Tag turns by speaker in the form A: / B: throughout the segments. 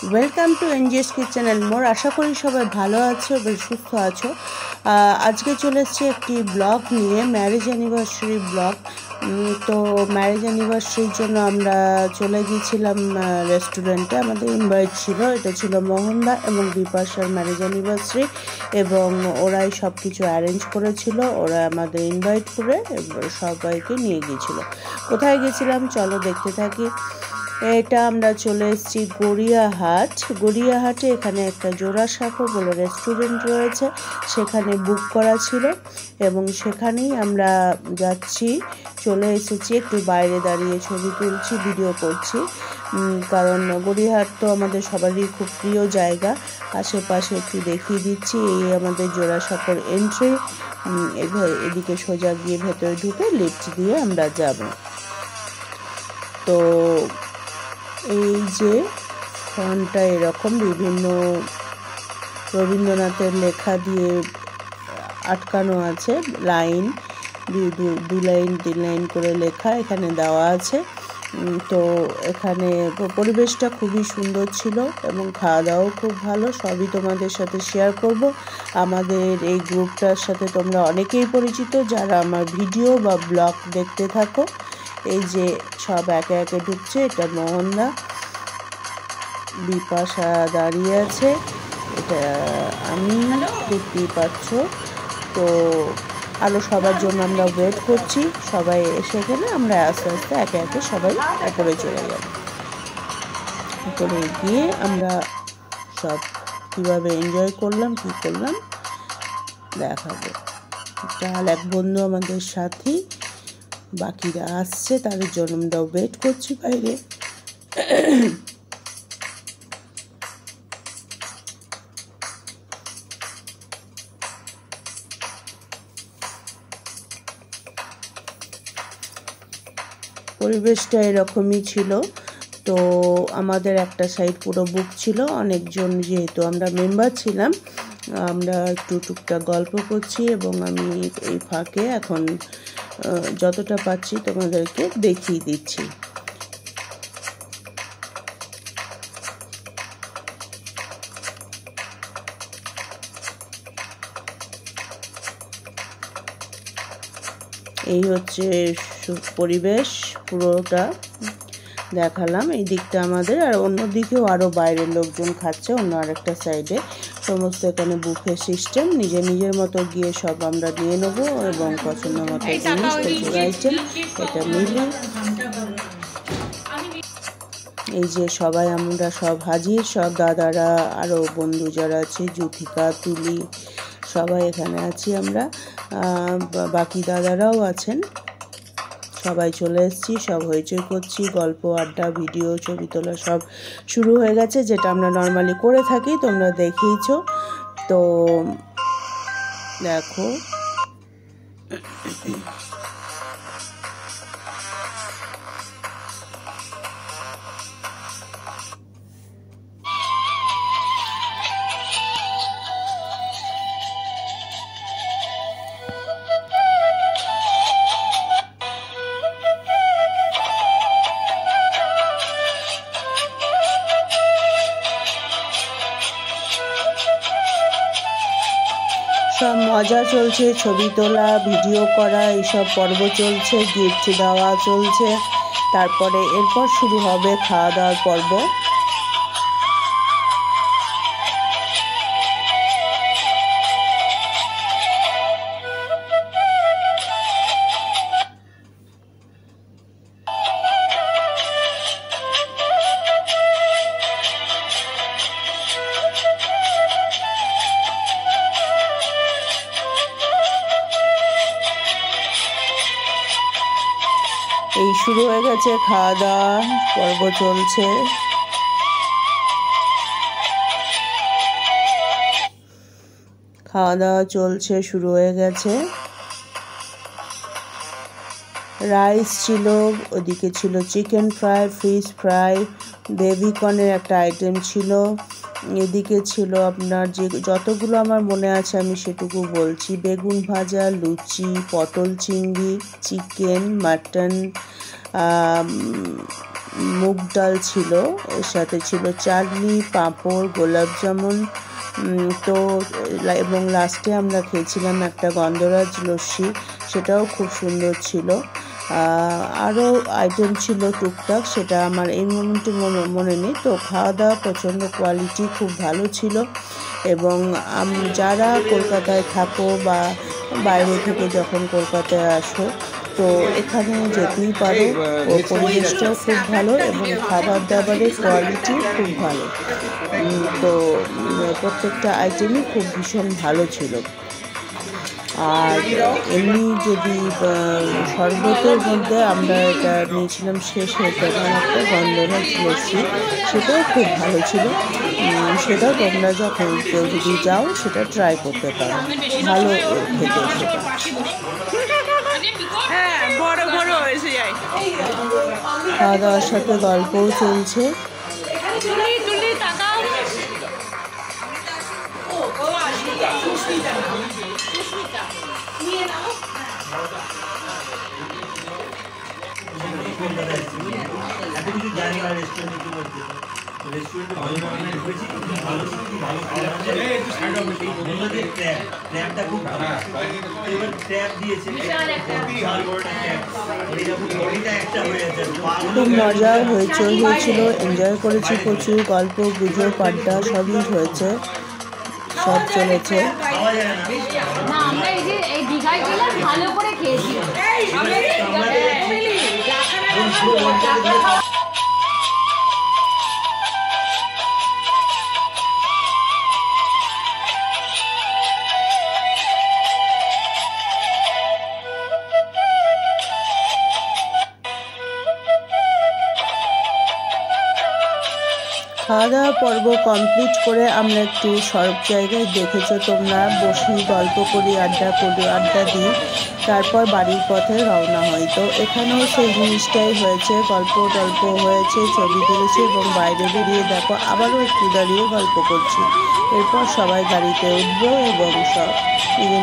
A: Welcome to NGS kitchen and more. আশা করি সবাই ভালো আছো এবং সুস্থ আছো। আজকে চলে এসেছি একটি ব্লগ নিয়ে, ম্যারেজ অ্যানিভার্সারি ব্লগ। তো ম্যারেজ অ্যানিভার্সারির জন্য আমরা চলে গিয়েছিলাম রেস্টুরেন্টে। আমাদের ইনভাইট ছিল, এটা ছিল মোহনদা এবং বিপাশার ম্যারেজ অ্যানিভার্সারি, এবং ওরাই সব কিছু অ্যারেঞ্জ করেছিল। ওরা আমাদের ইনভাইট করে সবাইকে নিয়ে গিয়েছিল। কোথায় গেছিলাম চলো দেখতে থাকি। এটা আমরা চলে এসেছি গড়িয়াহাটে। এখানে একটা জোড়াসাঁকো বলে রেস্টুরেন্ট রয়েছে, সেখানে বুক করা ছিল এবং সেখানেই আমরা যাচ্ছি। চলে এসেছি, একটু বাইরে দাঁড়িয়ে ছবি তুলছি, ভিডিও করছি, কারণ গড়িয়াহাট তো আমাদের সবারই খুব প্রিয় জায়গা। আশেপাশে একটু দেখিয়ে দিচ্ছি। এই আমাদের জোড়াসাঁকোর এন্ট্রি। এদিকে সোজা গিয়ে ভেতরে ঢুকে লিফট দিয়ে আমরা যাব। তো এই যে ফন্টটা এরকম বিভিন্ন রবীন্দ্রনাথের লেখা দিয়ে আটকানো আছে, লাইন দু লাইন 3 লাইন করে লেখা এখানে দেওয়া আছে। তো এখানে পরিবেশটা খুবই সুন্দর ছিল এবং খাওয়া দাওয়াও খুব ভালো। সবই তোমাদের সাথে শেয়ার করব। আমাদের এই গ্রুপটার সাথে তোমরা অনেকেই পরিচিত যারা আমার ভিডিও বা ব্লগ দেখতে থাকো। এই যে সব একে একে ঢুকছে। এটা মোহনদা, বিপাশা দাঁড়িয়ে আছে, এটা আমি, দেখতেই পাচ্ছ। তো আরও সবার জন্য আমরা ওয়েট করছি। সবাই এসে গেলে আমরা আস্তে আস্তে একে একে সবাই উপরে চলে যাব। উপরে গিয়ে আমরা সব কীভাবে এনজয় করলাম কী করলাম দেখাবো। তার এক বন্ধু আমাদের সাথে, বাকিরা আসছে, তাদের জন্য আমরা ওয়েট করছি বাইরে। পরিবেশটা এরকমই ছিল। তো আমাদের একটা সাইড পুরো বুক ছিল, অনেকজন যেহেতু আমরা মেম্বার ছিলাম, আমরা একটু টুকটাক গল্প করছি এবং আমি এই ফাঁকে এখন যতটা পাচ্ছি তোমাদেরকে দেখিয়ে দিচ্ছি। এই হচ্ছে পরিবেশ, পুরোটা দেখালাম। এই দিকটা আমাদের, আর অন্য দিকেও আরও বাইরের লোকজন খাচ্ছে অন্য আরেকটা সাইডে। সমস্ত এখানে বুফে সিস্টেম, নিজের নিজের মতো গিয়ে সব আমরা নিয়ে নেবো এবং পছন্দ মতো জিনিস আইটেম এটা মিলে। এই যে সবাই আমরা সব হাজির, সব দাদারা, আরও বন্ধু যারা আছে, যুথিকা, তুলি, সবাই এখানে আছি আমরা। বাকি দাদারাও আছেন। সবাই চলে এসেছি, সব হইচই করছি, গল্প আড্ডা, ভিডিও, ছবি তোলা সব শুরু হয়ে গেছে, যেটা আমরা নর্মালি করে থাকি, তোমরা দেখেইছো। তো দেখো সব মজা চলছে, ছবি তোলা, ভিডিও করা, এইসব পর্ব চলছে, গিফট দেওয়া চলছে। তারপরে এরপর শুরু হবে খাওয়া দাওয়ার পর্ব। এই শুরু হয়ে গেছে, খাওয়া দাওয়া পর্ব চলছে। খাওয়া দাওয়া চলছে, শুরু হয়ে গেছে। রাইস ছিল, ওদিকে ছিল চিকেন ফ্রাই, ফিশ ফ্রাই, বেবিকর্নের একটা আইটেম ছিল, এদিকে ছিল আপনার যে যতগুলো আমার মনে আছে আমি সেটুকু বলছি। বেগুন ভাজা, লুচি, পটল চিংড়ি, চিকেন, মাটন, মুগ ডাল ছিল, এর সাথে ছিল চাটনি, পাঁপড়, গোলাপ জামুন। তো এবং লাস্টে আমরা খেয়েছিলাম একটা গন্ধরাজ লস্যি, সেটাও খুব সুন্দর ছিল। আরও আইটেম ছিল টুকটাক, সেটা আমার এই মোমেন্টে মনে নেই। তো খাওয়া দাওয়া প্রচণ্ড কোয়ালিটি খুব ভালো ছিল। এবং যারা কলকাতায় থাকো বা বাইরে থেকে যখন কলকাতায় আসো, তো এখানে যেতেই পারো। ও পরিবেশটাও খুব ভালো এবং খাবার দাবারের কোয়ালিটি খুব ভালো। তো প্রত্যেকটা আইটেমই খুব ভীষণ ভালো ছিল। আর এমনি যদি শরবতের মধ্যে আমরা এটা নিয়েছিলাম শেষে তখন একটা গন্ধরাজ লস্যি, সেটাও খুব ভালো ছিল। সেটাও তোমরা যখন কেউ যদি যাও সেটা ট্রাই করতে পারো, ভালো খেতে সেটা। খাওয়া দাওয়ার সাথে গল্পও চলছে। খুব মজা হয়েছিল, এনজয় করেছি প্রচুর, গল্প গুজব আড্ডা সবই হয়েছে, সব চলেছে। খাওয়া দাওয়া পর্ব কমপ্লিট করে আমরা একটু সব জায়গায় দেখেছো তোমরা বসি, গল্প করি, আড্ডা দিই, তারপর বাড়ির পথে রওনা হয়। তো এখানেও সেই জিনিসটাই হয়েছে, গল্প টল্প হয়েছে, ছবি তুলেছি এবং বাইরে বেরিয়ে দেখো আবারও একটু দাঁড়িয়ে গল্প করছি। এরপর সবাই গাড়িতে উঠবো এবং সব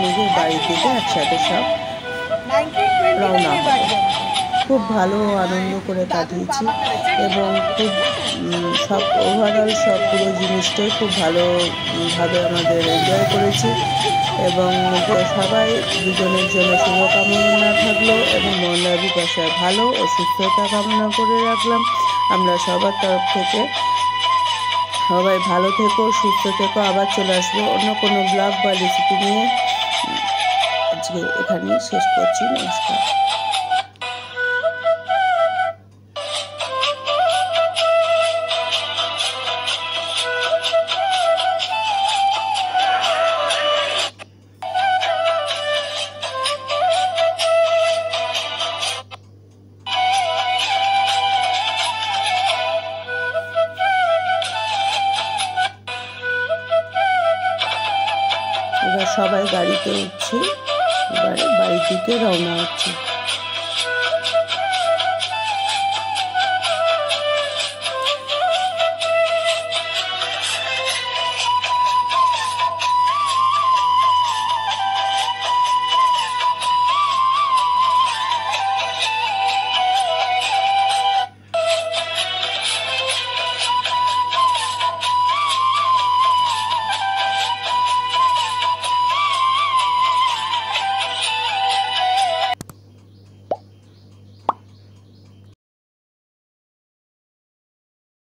A: নিজের বাড়ির দিকে একসাথে সব রওনা হবে। খুব ভালো আনন্দ করে কাটিয়েছি এবং খুব সব ওভারঅল সব পুরো জিনিসটাই খুব ভালোভাবে আমাদের এনজয় করেছি। এবং সবাই দুজনের জন্য শুভকামনা থাকলো এবং মনের বিকাশে ভালো ও সুস্থতা কামনা করে রাখলাম। আমরা সবার তরফ থেকে সবাই ভালো থেকো, সুস্থ থেকো। আবার চলে আসবো অন্য কোনো ব্লগ বা রেসিপি নিয়ে। আজকে এখানেই শেষ করছি, নমস্কার। এবার সবাই গাড়িতে উঠছি, এবারে বাড়ির দিকে রওনা হচ্ছে।